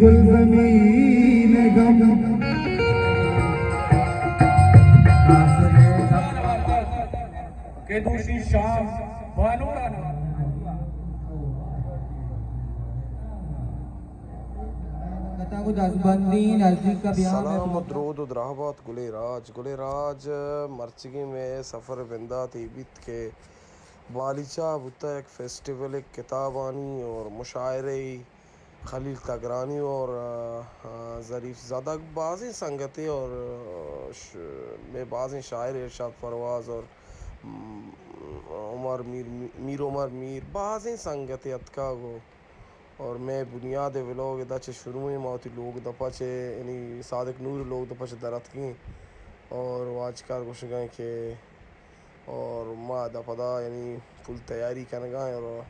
गुलज़मीन गम के दूसरी शाम बानूराना सलाम द्रूद उद्राहबात गुले राज मर्चिगी में सफ़र बिंदा थी बित के बालिचा बुता एक फेस्टिवल एक किताबानी और मुशायरे खलील तगरानी और ज़रीफ़ ज़ादा बाज़ी संगति और में बाज़ी शायर इरशाद परवाज़ और उमर मीर उमर मीर बाज़ी संगति अतका गो और मैं बुनियाद व्लॉग दचे शुरू में मौती लोग दपाचे यानी सादिक नूर लोग दपाचे दरत की और वाजकार कुछ गए के और माँ दपदा यानी फुल तैयारी कर गए और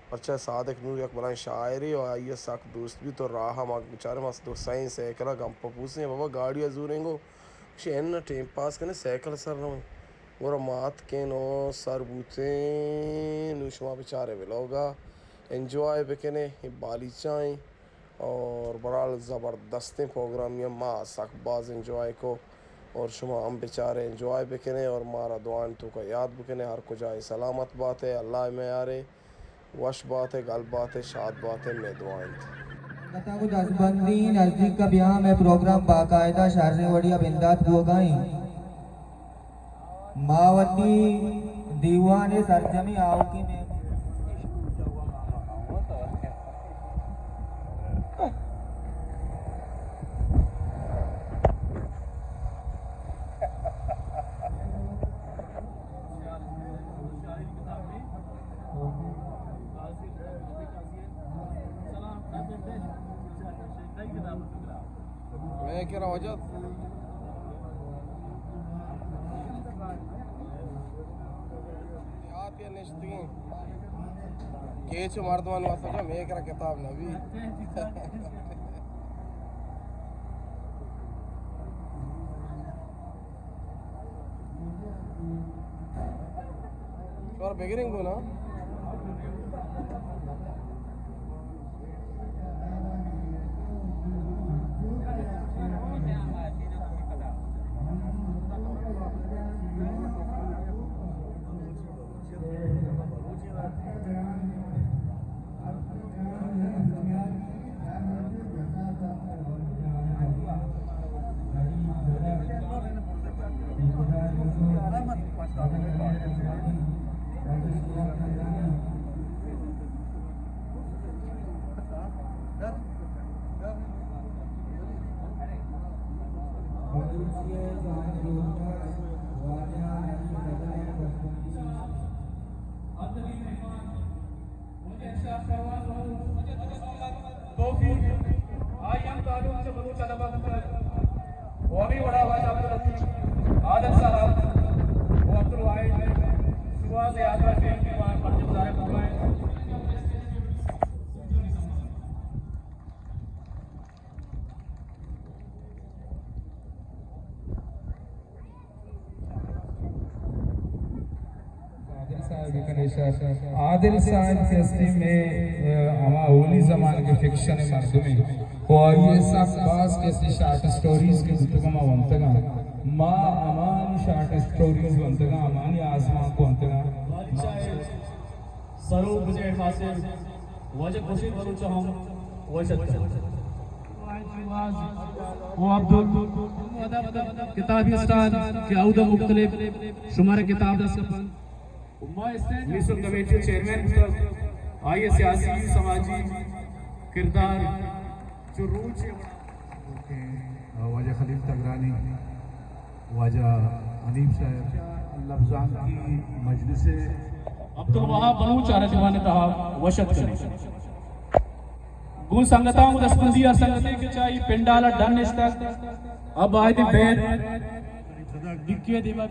अच्छा सादिक नूर एक बना शायरी और आइए साक दोस्त भी तो राह माँ बेचारे मस्त दोस्त साइंस साइकिल गम पूछे बाबा गाड़ी अजूरेंगो शेन टाइम पास करने साइकिल सर न और मात के नो सर बूते नुशमा बेचारे व्लॉगा एंजॉय बेकने बालीचाएँ और बड़ा ज़बरदस्त प्रोग्राम ये माँ सकबाज एंजॉय को और शुमा हम बेचारे एंजॉय बेकने और मारा दुआन तो का याद बेकने हर को जाए सलामत बात है अल्लाह में यारे वश बात है गल बात है शाद बात है मैं दुआन दसबंदी नजदीक का ब्याह में प्रोग्राम बाकायदा शारने वड़िया बिंदात हुआ गई मावती दीवाने सरजमी आओ की में मैं कह रहा वजह याद के निश्चित केच मर्दवान वास्ता मैं कह रहा किताब नबी और बेगिरिंग को ना आदिल साहब फेस्टिव में हमा होली जमान के फिक्शन मर्दमे और ये सब बास के शॉर्ट स्टोरीज के बुतगमा वंतगा मा अमान शॉर्ट स्टोरीज वंतगा अमानी आसमान को वंतगा सरो मुझे खासे वजह कोशिश करूं चाहूं वजह वो अब्दुल किताबी स्टार के औदा मुख्तलिफ शुमार किताब दस मिसर कमेटी चेयरमैन आइए सियासी समाजी किरदार जो रूज वाजा खलील तगरानी वाजा अनीब साहब लफ्जान की मजलिस अब्दुल वहाब बलूच आर दीवाने तहाब वशत करे गु संगता दसबंदी और संगते के चाहिए पिंडाला डन तक अब आए थे बैर दिक्किए दीवा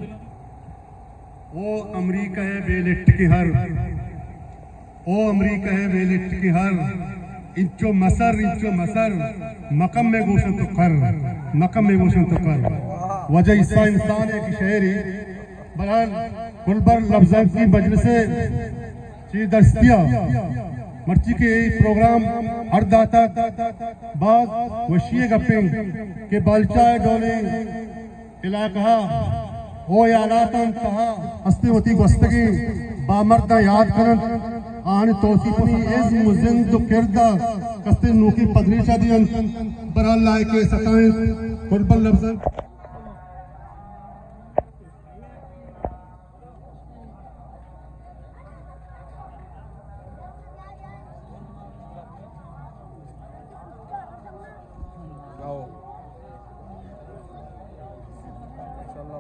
ओ अमरीका है बेलिट की हर ओ अमरीका है बेलिट की हर इंचो मसर मकम में गोशन तो कर मकम में गोशन तो कर वजह इस्सा इंसान है कि शहरी बयान गुलबर लफ्ज़ की मजलिस चीज दस्तिया मर्ची के प्रोग्राम हर दाता बाग वशीय गप्पे के बालचा डोले इलाका ओ यालातन कहा हस्ते होती गस्तगी बामर्दा याद करन आन तौसीफनी इस मुजिन तो किरदा कस्ते नूकी पदरी शादियन बरल लाए के सताएं कुर्बल लफ्ज़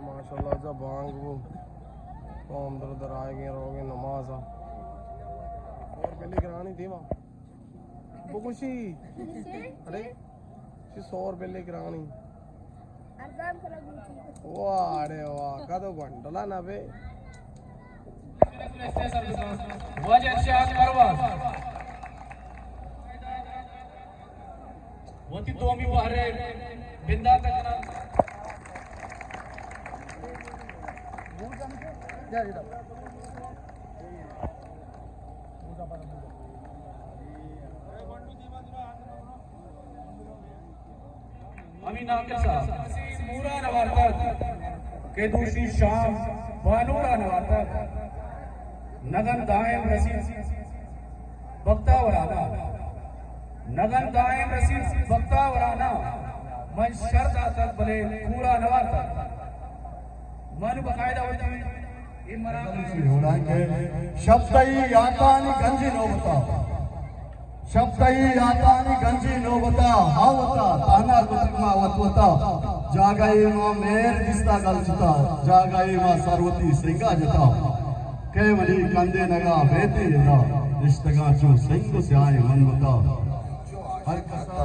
माशाल्लाह जब बांग वो कौम दर दर आएंगे रोगे नमाज और पहले करानी थी वहाँ वो खुशी अरे 100 पहले करानी वाह अरे वाह का तो घंटला ना बे वो तो मी बाहर बिंदा तक अमीन आकिल साहब मूरा नवारत के दूसरी शाम बानूरा नवारत नगन दायम रसीद बक्ता वराना नगन दायम रसीद बक्ता वराना मन शर्त तक भले पूरा नवारत मन बकायदा होती शब्दई यातानी गंजी नोबता शब्दई यातानी गंजी नोबता हावता ताना लुकमा वतवता जागई मा मेर दिस्ता गलजता जागई मा सरवती सिंगा जता के वली कंदे नगा बेते जता रिश्तगा जो सिंग से आए मनवता हर कस्ता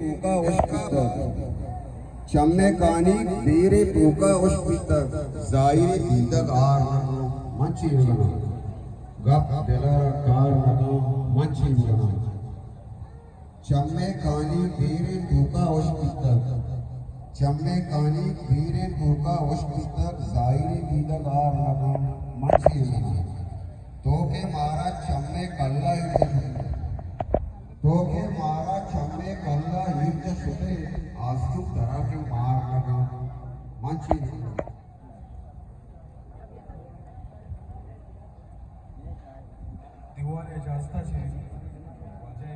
तूका उश्किता चम्मे कानी बीरे तूका उश्किता जायरे दीदक आर नगो मंची नगो गप दिला कार नगो मंची नगो चम्मे कानी बीरे तूका उश्किता चम्मे कानी बीरे तूका उश्किता जायरे दीदक आर नगो मंची नगो तो के मारा चम्मे कल्ला तो के मारा चम्मे कल्ला युद्ध सुते आस्तु तरह के मार लगा मंची दीवार इजाजता छे वाजे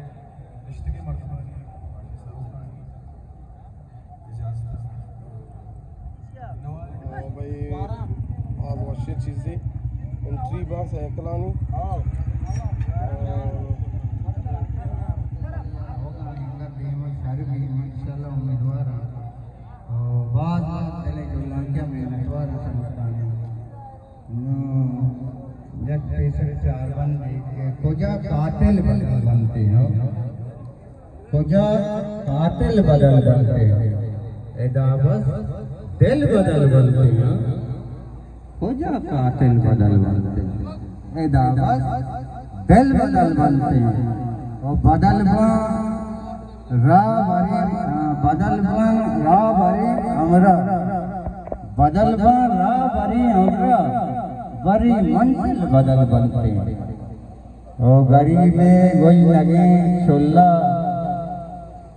रिश्ते के मर्तबा ने इजाजत हाँ भाई आज वाशियत चीज़ें एंट्री बस है कलानी उम्मीदवार बाद चले जो लांकिया में उम्मीदवार चार बनते खुजा कातिल बनते हैं खुजा कातिल बदल बनते हैं एदाबस दिल बदल बनते हैं खुजा कातिल बदल बनते हैं एदाबस दिल बदल बनते हैं और बदल बदल हमरा बदल हमरा बड़ी मंजिल बदल बनते और गरीब में वही लगे 16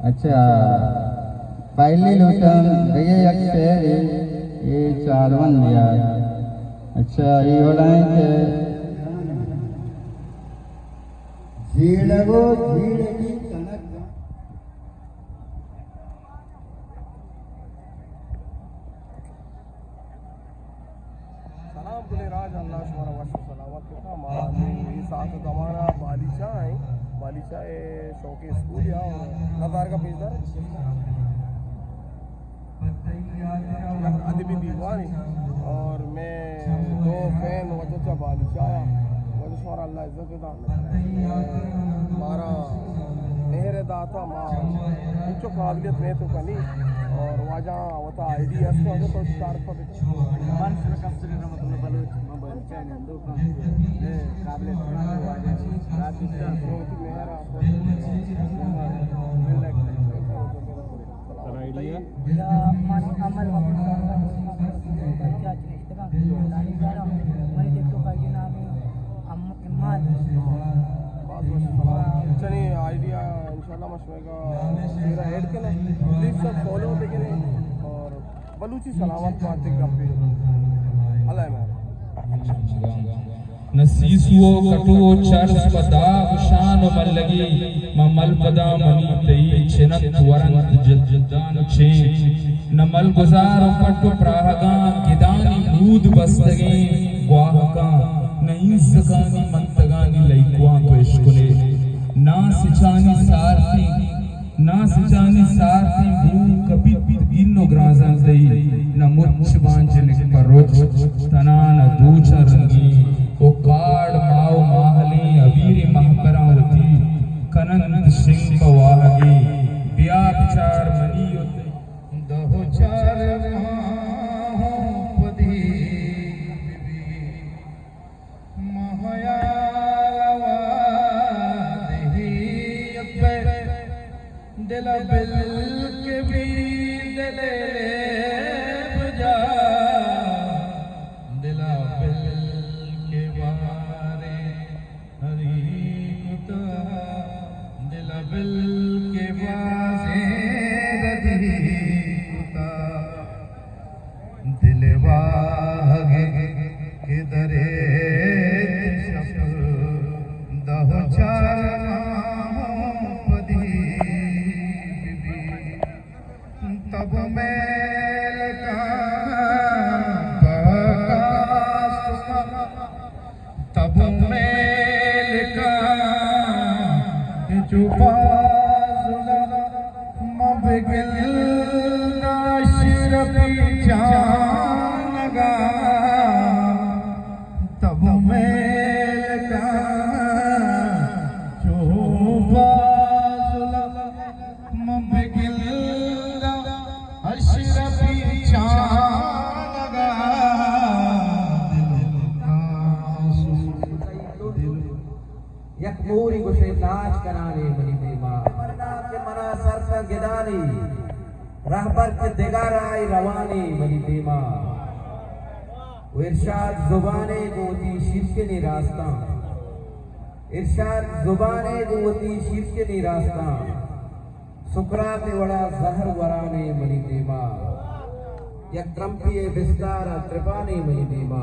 अच्छा पहली लुटन ये अक्षर ये 4 बन गया अच्छा ये उड़ाए थे झीड़गो झीड़गी राज अल्लाह शुमारा वश सलावत का मानी साथ दमाना बालिशा है बालिशा शौकी स्कूल या नज़ार का पेशदार अदबी दीवानी और मैं 2 फैन वजह से बालिशा आया वजह शुमारा अल्लाह इज्जत दा मारा मेहर दाता माँ कुछ काबिलियत में तो कनी और वाजा वता आइडिया से वजह तो चार पर मन से कस्तर रहमतुल्लाह बलोच मोबाइल चैनल दो का काबिलियत वाजा रात का बहुत मेहरा आइडिया या मन अमल क्या चीज का दानी जाना मैं देखो का ये नाम इमान माला मशवेगा मेरा ऐड के ना प्लीज सब फॉलो देखें और बलूची सलामत पार्टी का अल्लाह में नसीसुओ कटुओ चर्स पदा शान मल्लगी ममल पदा मनी तई छिनत वरंत जद्दान छे नमल गुजार पट्टु प्राहगा गिदानी मूद बस्तगे वाहका नहीं सकानी मंतगानी लइक्वा तो इश्कुने ना सिचानी सारती भू कपि गिन्नो ग्राजन दई न मुच्छ बांजन परोच तना न दूचा रंगी ओ काड़ माओ माहली अबीरे महपरावती कनंद सिंह पवाहगी बिया विचार मनी दहो चार पदी महायावा देही दिल बिल के भी दिले बजा दिला बिल के बारे हरी कुता दिला बिल के बासे रदी कुता दिलवा के दरे दहो चार तब मैल का तब मैल का चुपा मबगिल नाशिर पीछानगा तब मैल का चुपा मबगिल यकमूरी गुशे नाच कराने बनी बेमा के मना सर का गिदानी रहबर के दिगाराई रवानी बनी बेमा इरशाद जुबाने गोती शीर्षे ने रास्ता इरशाद जुबाने गोती शीर्षे ने रास्ता सुकरा के वड़ा जहर वराने बनी बेमा यक त्रंपिए विस्तारा त्रिपाने बनी बेमा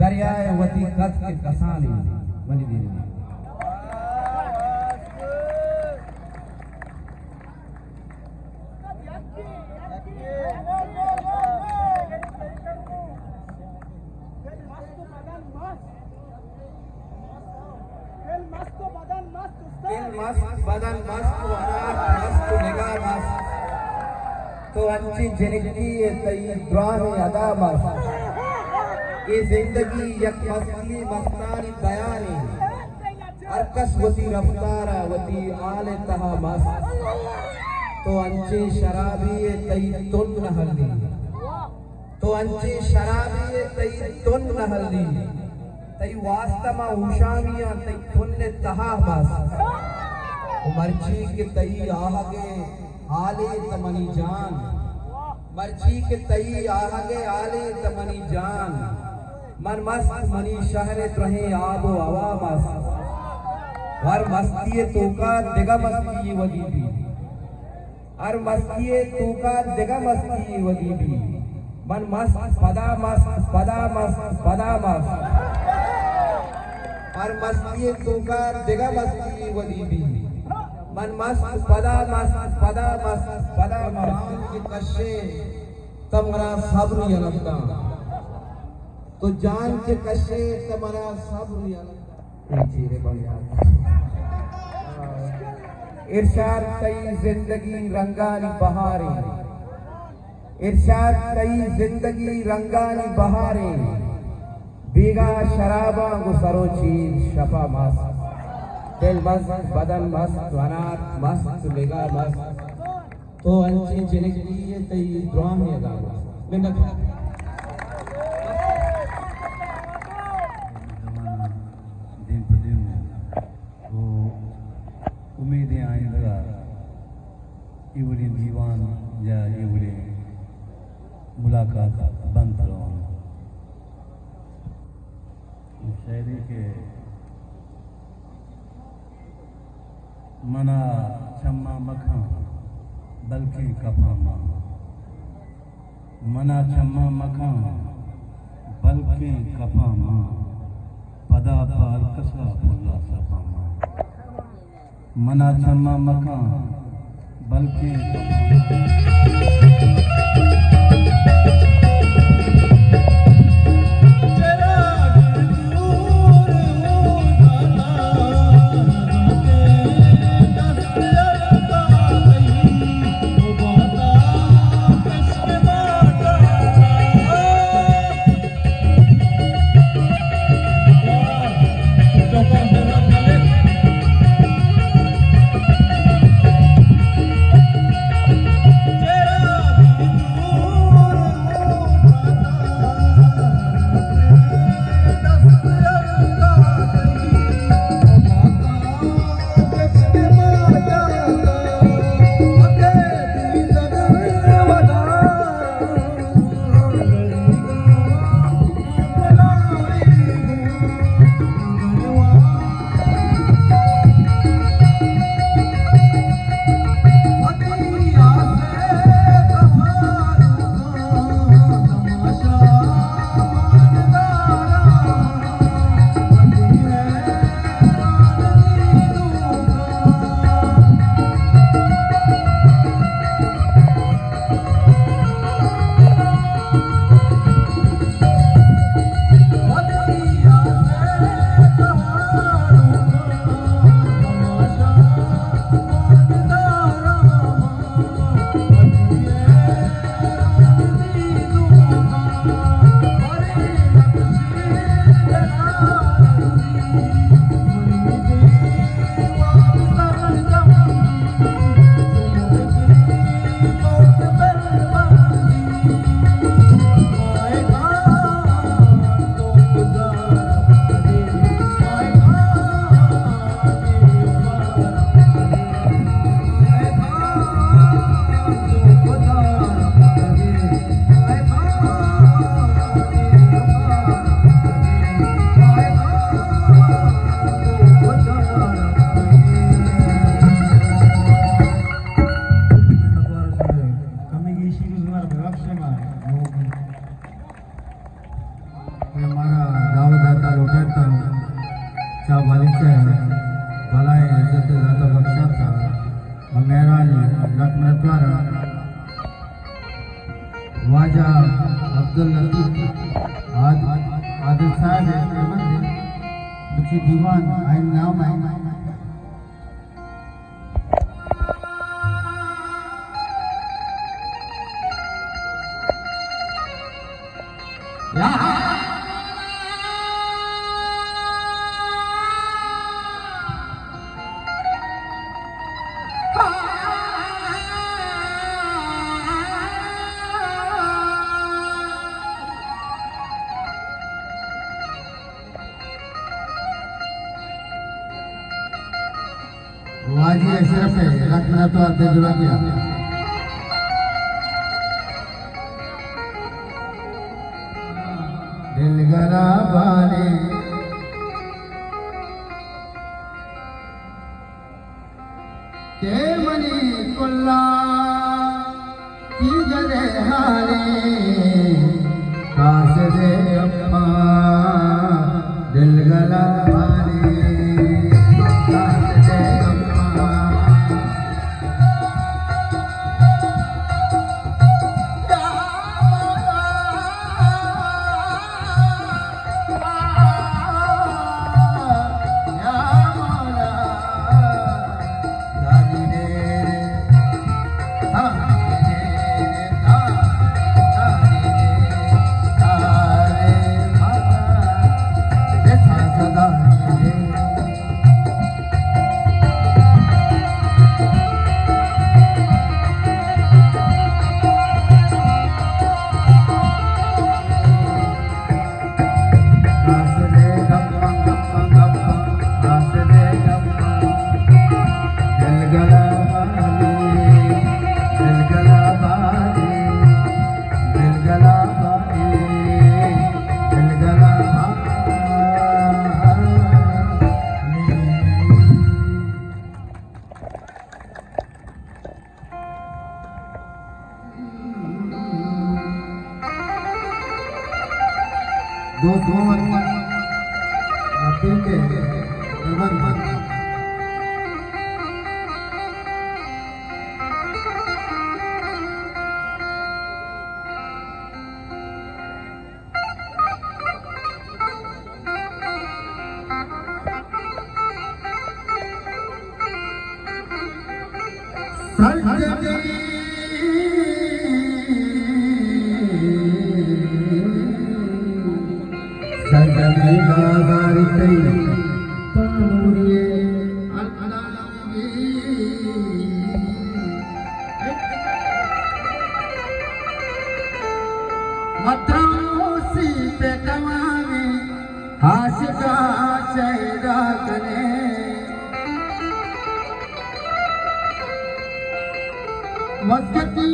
दरियाए वती कथ के कसाने बनी बेमा बदन मस्त वरात मस्त निगाह मस्त तो अच्छी जिंदगी तई दुआ अदा मस्त ये जिंदगी यक मस्ती मस्तानी दयानी अरकस वती रफ्तारा वती आले तहा मस्त तो अंचे शराबी तई तुन नहली तो अंचे शराबी तई तुन नहली तई वास्तमा उशामिया तई तुन्ने तहा मस्त मर्जी के तई आहगे आले तमनी जान मर्जी के तई आहगे आले तमनी जान मन मस्त मनी शहरे रहे आबो हवा मस्त हर मस्तिये तोका दिगा मस्ती वदीबी हर मस्तिये तोका दिगा मस्ती वदीबी मन मस्त पदा मस्त पदा मस्त पदा मस्त हर मस्तिये तोका दिगा मस्ती वदीबी मन मस्त पदा मस्त पदा मस्त पदा मस्त के कशे तमरा सब्र यलता तो जान के कशे तमरा सब्र यलता चीरे बढ़िया इरशाद तई जिंदगी रंगानी बहारे इरशाद तई जिंदगी रंगानी बहारे बीगा शराबा गुसरो चीर शफा मस्त दिल मस्त बदन मस्त वनात मस्त लेगा मस्त तो अंची जिंदगी ये तई दुआ में अदा मिन्नत दिन पर दिन वो उम्मीदें आइंदा इवरी दीवान या इवरी मुलाकात बंद रहो शायरी के मना चम्मा मखा बल्कि कफा मां मना चम्मा मखा बल्कि कफा मां पदा पाल कसा फुल्ला सफा मां मना चम्मा मखा बल्कि वाजा अब्दुल लतीफ आदिल साहब कुछ दीवान आइन नाम आइन वाजी अशरफ है रखना तो आप जुड़ा गया दिल गरा बारे के मनी कुल्ला की गरे हारे काश दे अम्मा दिल गरा Ah दोस्त मोहम्मद नबी के निबंध सजनी बाजार कई पानुरिए मद्रासी पे कमावी हाशिका चेहरा कने मस्कती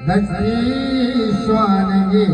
दस्ती स्वानगे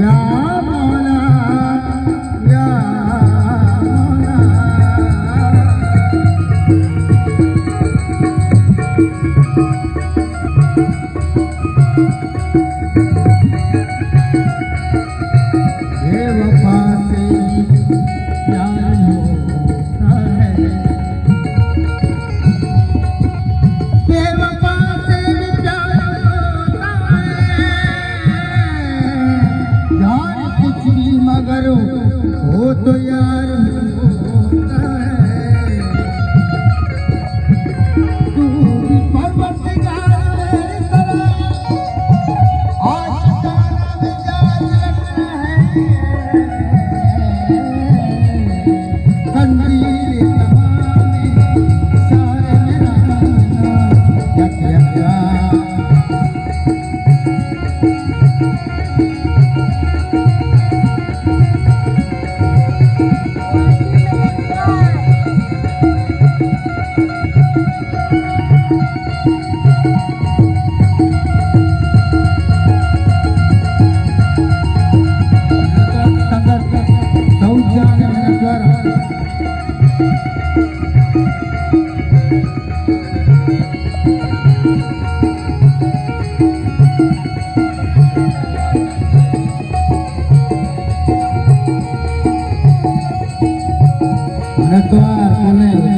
या मौला या मौला बेवफा से प्यार होता है बेवफा से प्यार होता है यार कुछ भी मगर हो तो यार होता है तू भी परवरदिगार मेरी तरह आशिकाना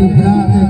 मिजाज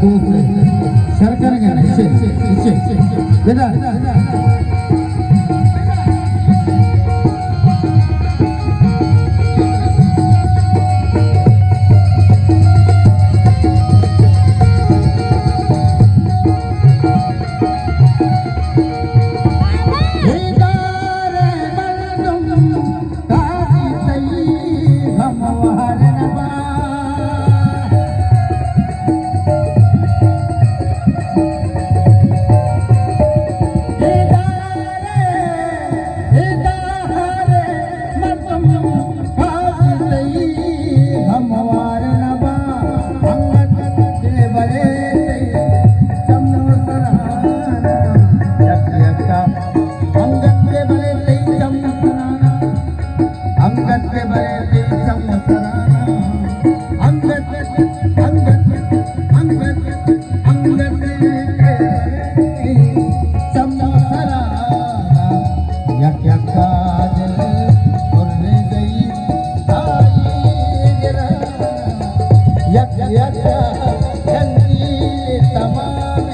रखना है कंदील तमाम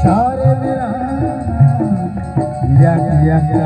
सारे मेरा यक यक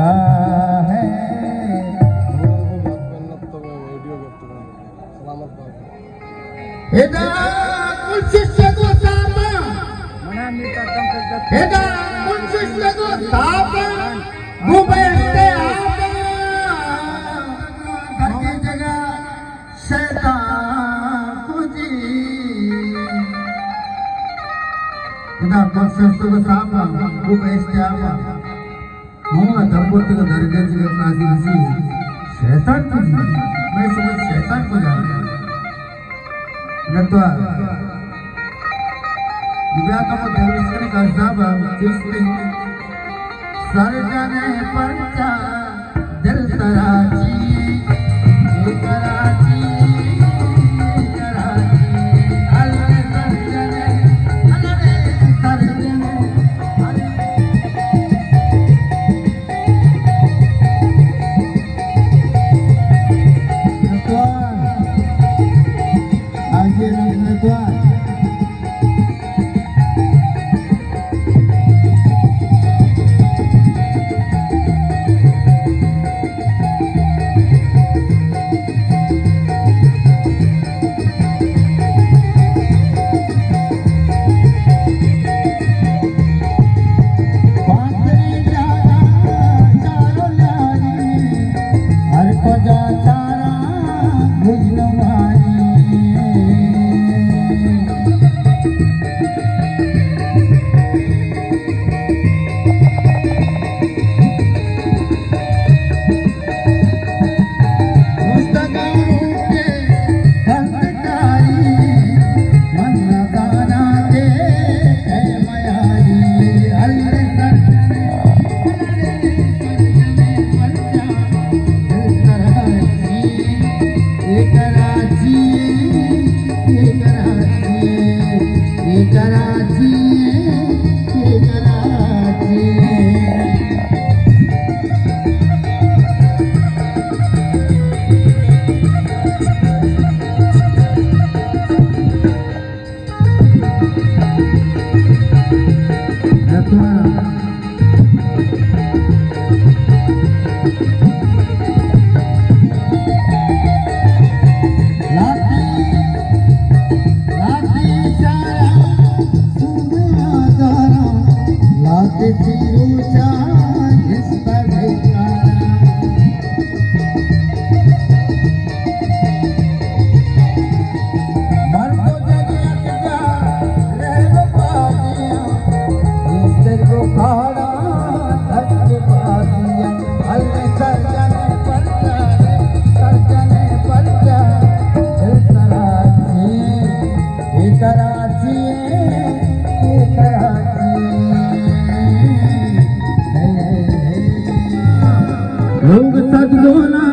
लोग सदगोना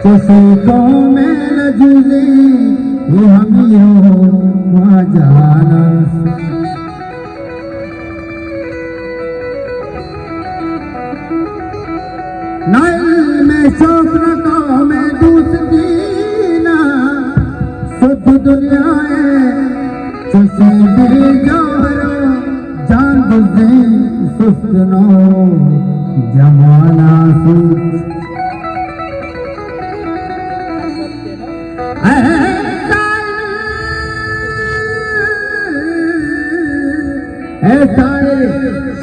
किसी में न जूझे वो हमीरो वहाँ जाना नाइल में शौक न तो में दूसरी ना शुद्ध दुनिया है किसी भी जावरो जान बुझे सुस्त नो जमाना सूच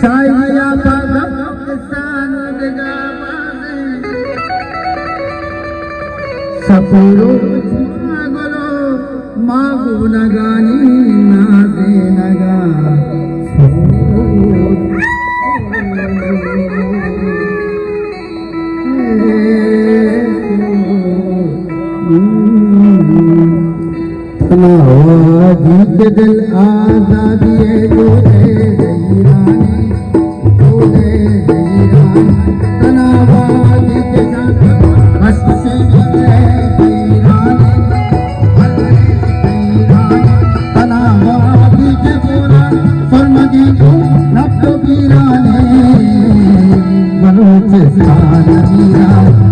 शायरिया का किसान सपूरो मागलो मागु नगानी नाजे नगा के दिल आजादी है दूल्हे ज़हीरानी दूल्हे ज़हीरानी तनावादी के साथ हंसी है ज़हीरानी तनावादी के पूरा फरमगी को नब्बो वीरानी बलूचिस्तान वीरान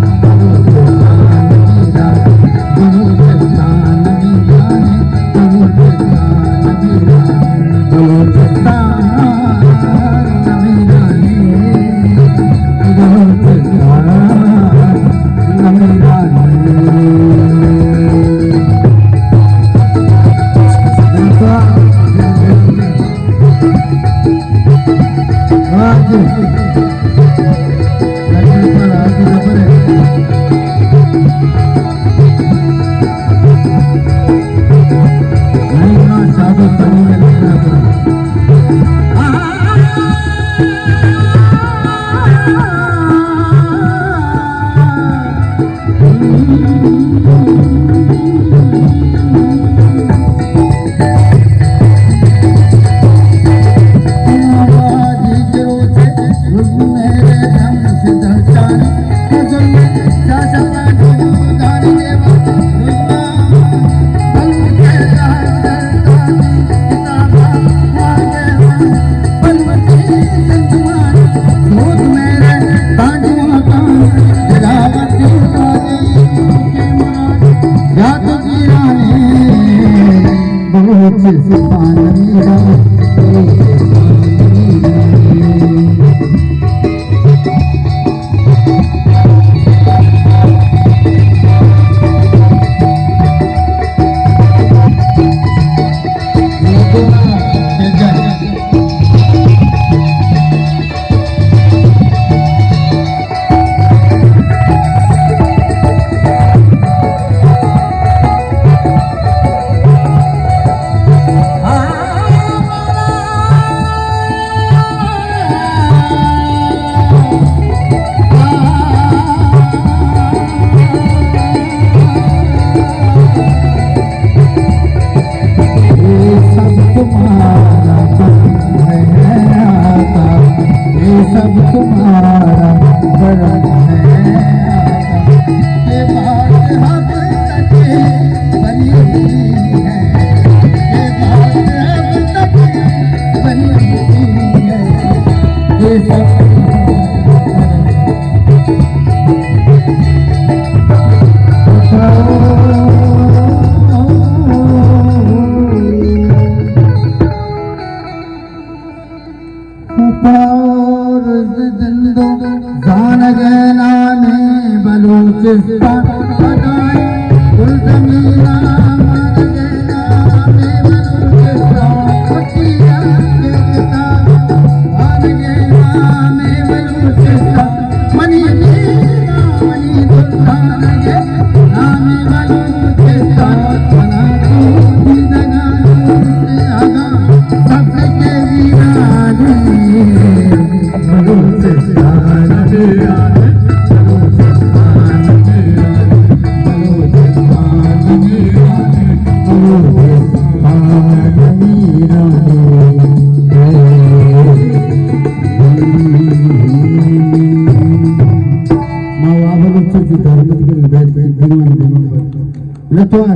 Ketua,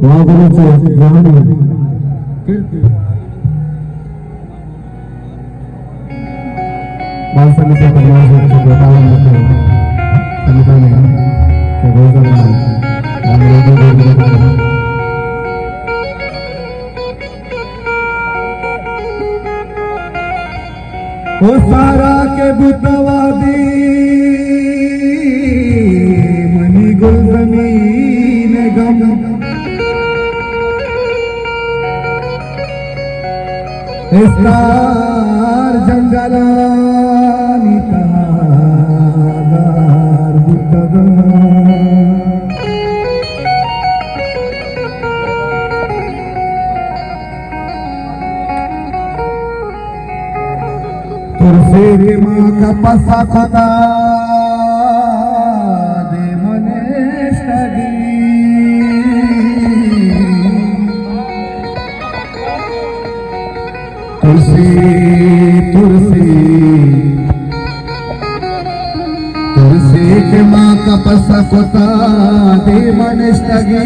Wabulucu, Yohani. Bahasa Indonesia termasuk sebuah tahun itu. Kami kebetulan kami itu ओ सारा के बुतवादी मनी गुल जमीन गम इस्तार जंगलानी तहागार बुतगा तुरसे के माँ का पसा खुदा दे मनेशगी तुरसे तुरसे तुरसे के माँ का पसा खुदा दे मनेशगी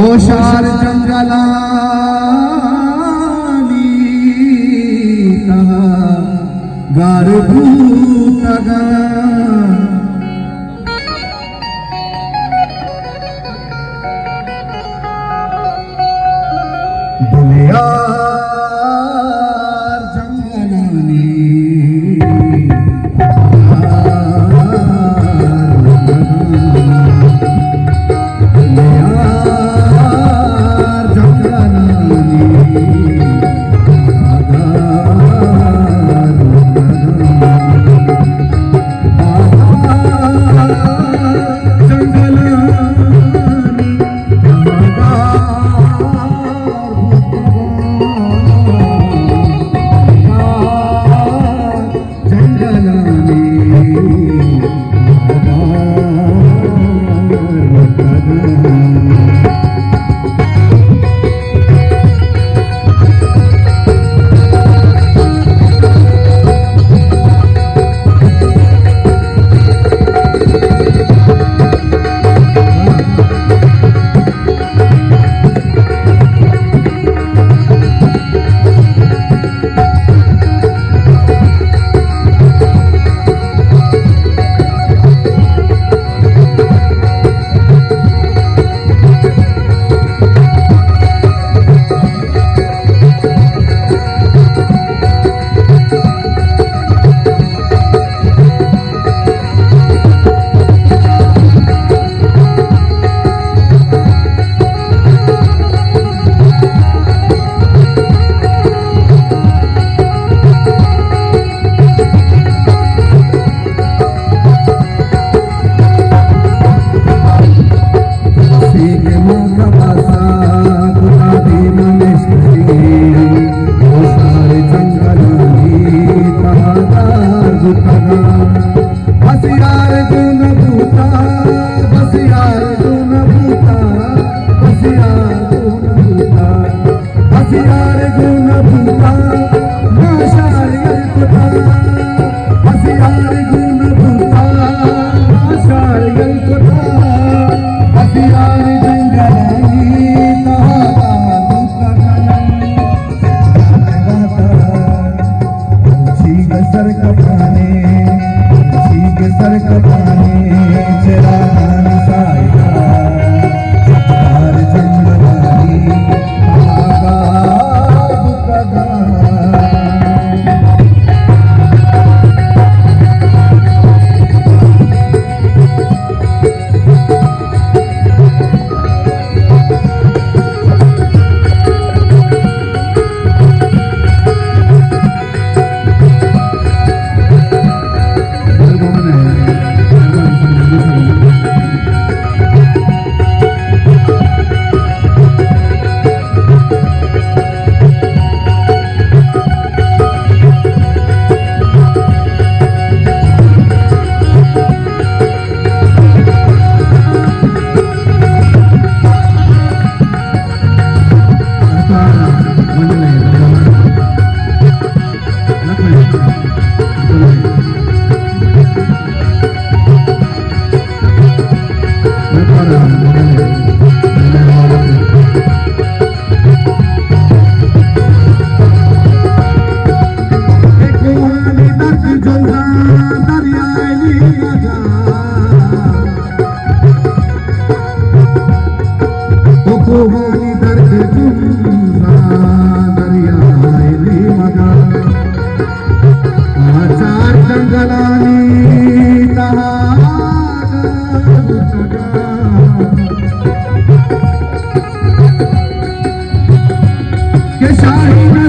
ओशार जंगलानी तहा गार भूतगा बुलियार जंगलानी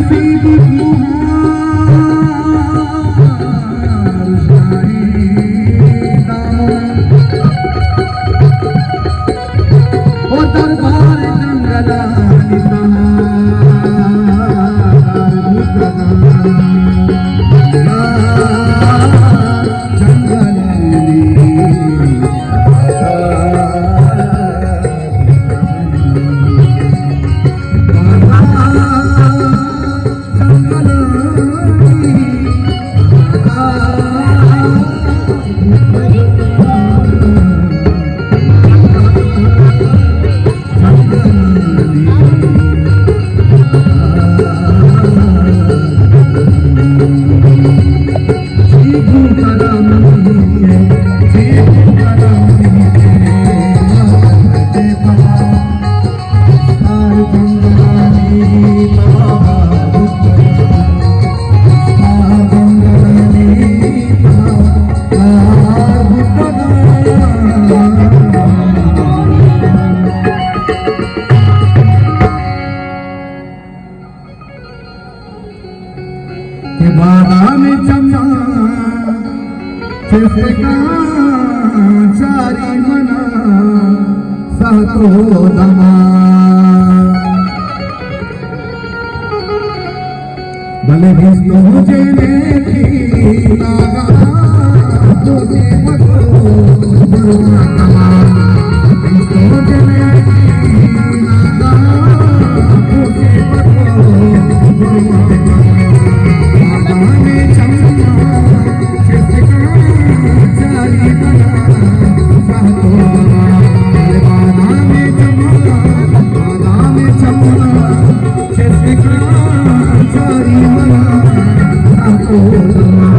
नसीब तुम्हार शाही दामन ओ दरबार जंगला चारी मना सहतो दमा भले भी तुझे देखी नागा तुझे मतो बरुआ कमा तुझे देखी नागा तुझे मतो बरुआ कमा ने चमना चारी मना सहतो दमा बादा में चमना चारी मना सहतो दमा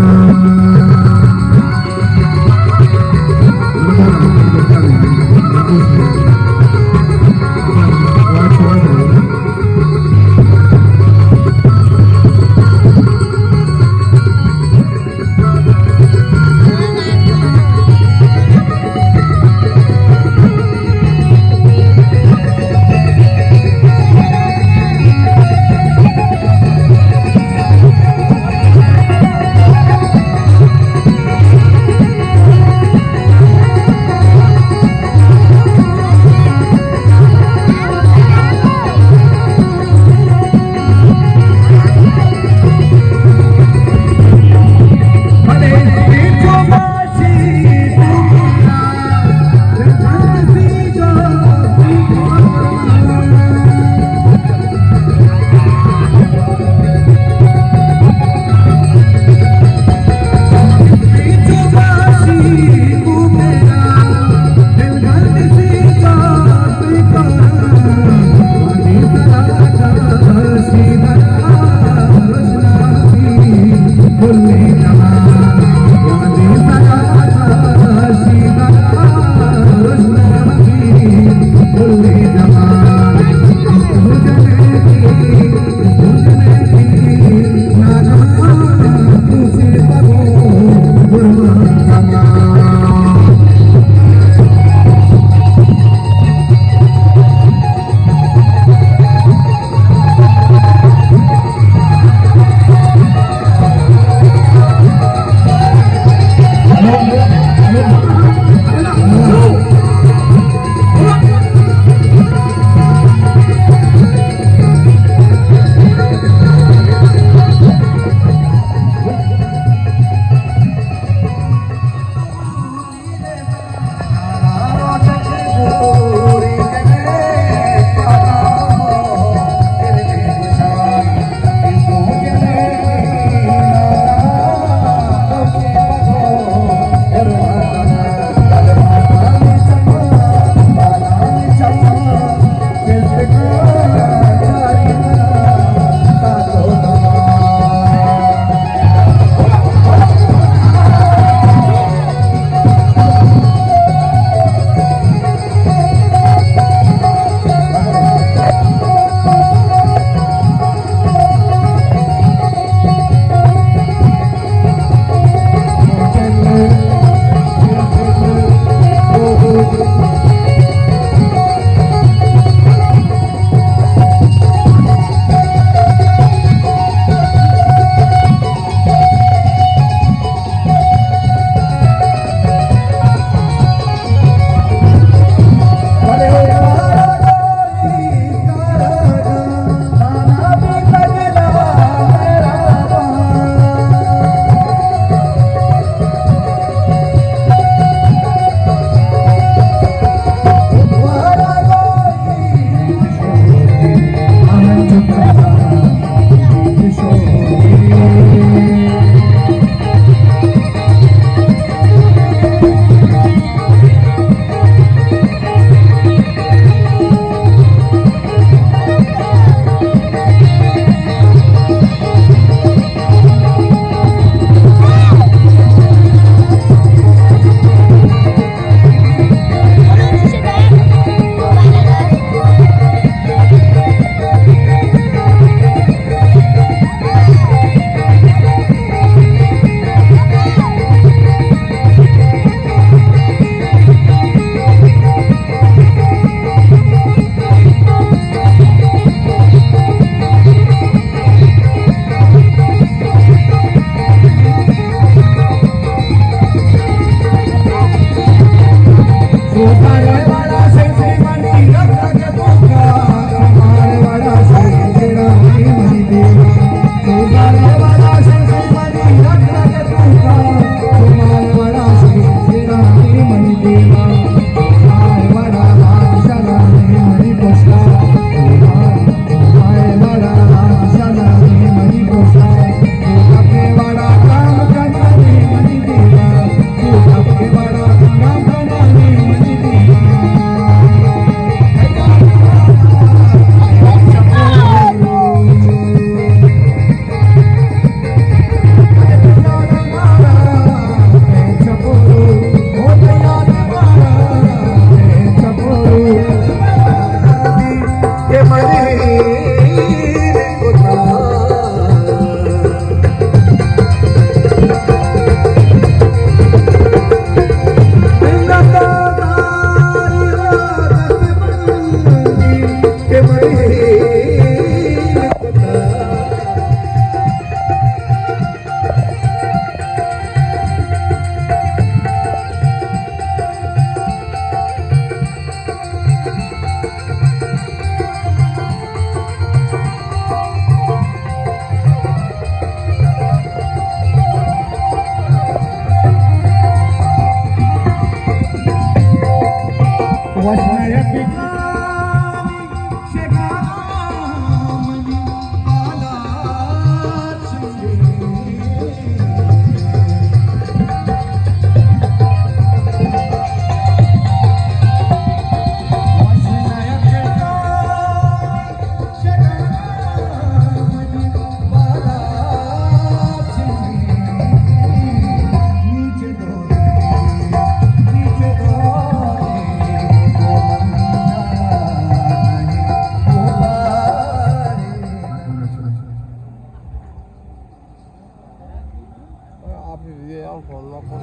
ये हम फोन में फोन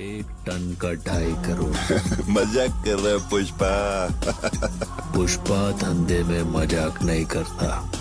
एक टन का 2.5 करोड़। मजाक कर रहे पुष्पा। पुष्पा धंधे में मजाक नहीं करता।